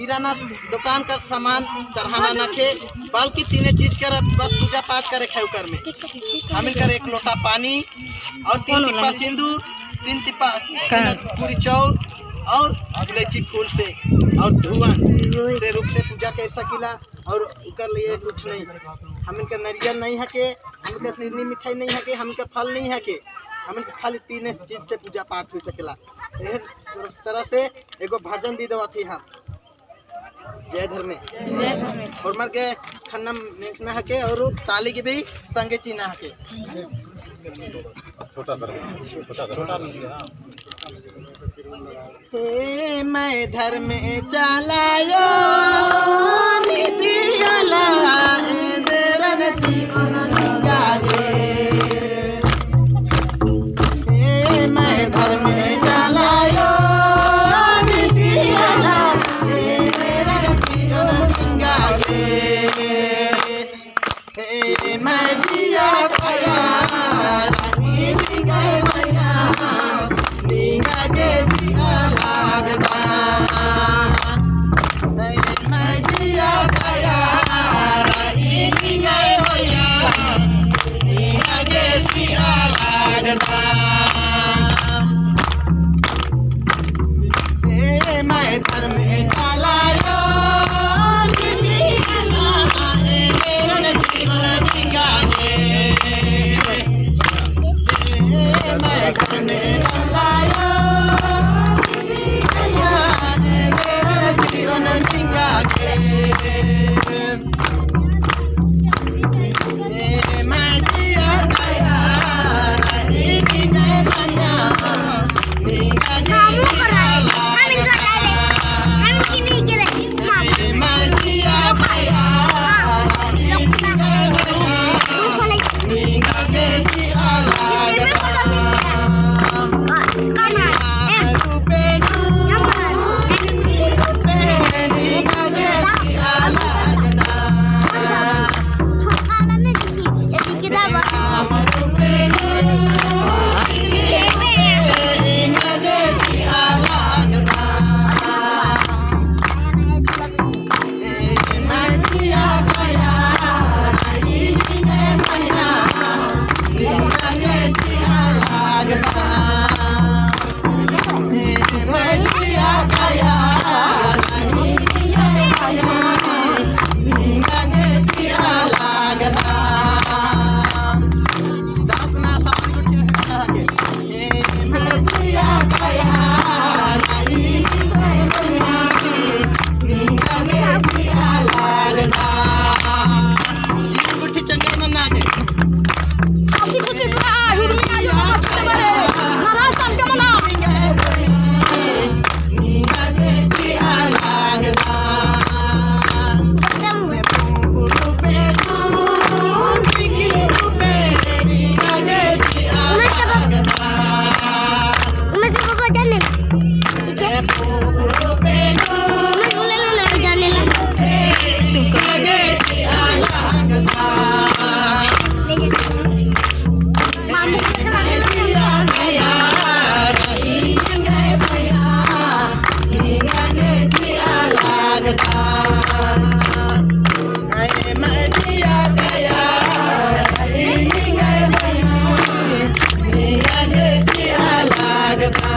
किराना दुकान का सामान चढ़ाना ना खे, बल्कि तीन चीज कर बस पूजा पाठ करे खाऊ कर में हमिल कर एक लोटा पानी और 3 टिप्पा सिंदूर, 3 टिप्पा पूरी चौर और इलायची फूल से और धुआं से रूप से पूजा कर सकिला। और कर लिए कुछ नहीं, हम इनका नारियल नहीं है के, हम इनका सिरनी मिठाई नहीं है के, हम इनका फल नहीं है के, हम इनका खाली 3 चीज से पूजा पाठ हो सकेला। यह तरह से एगो भजन दी देवा थी हम जय धर्मे और मर के खन्ना मेखना है के और ताली की भी संगे चीना है के हे मैं धर्म चलायो निदिया लाए देरन जीवन जागे। हे मैं धर्म चलायो निदिया लाए देरन जीवन जागे। हे मैं दिया गया रानी गए मैया नींगा के दिया लागदा। मैं दिया गया रानी गए मैया नींगा के दिया लागदा। मैं धर्म चलायो जीवन नींगा के। मैं धर्म चलायो जीवन नींगा के। मैं दिया गया रानी गए मैया नींगा के दिया लागदा। मैं दिया गया रानी गए मैया नींगा के दिया लागदा।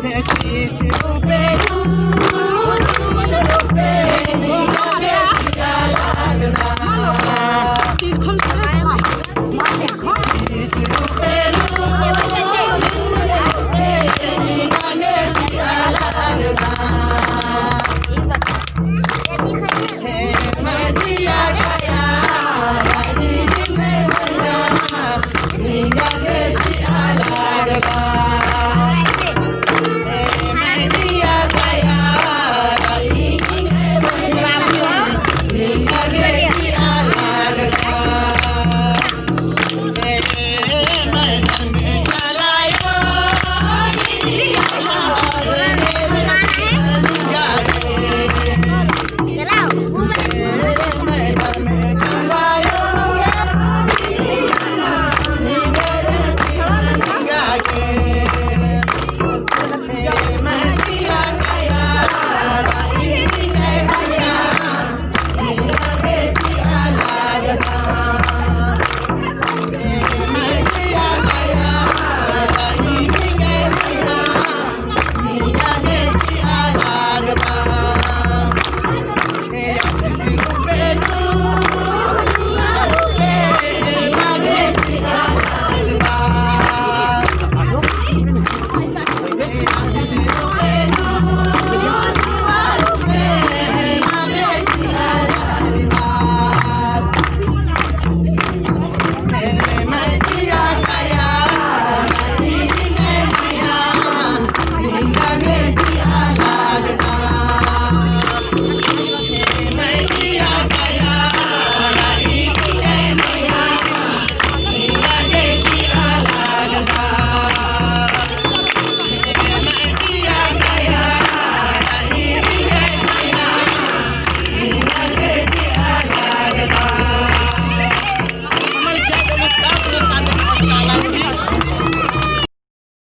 Hey,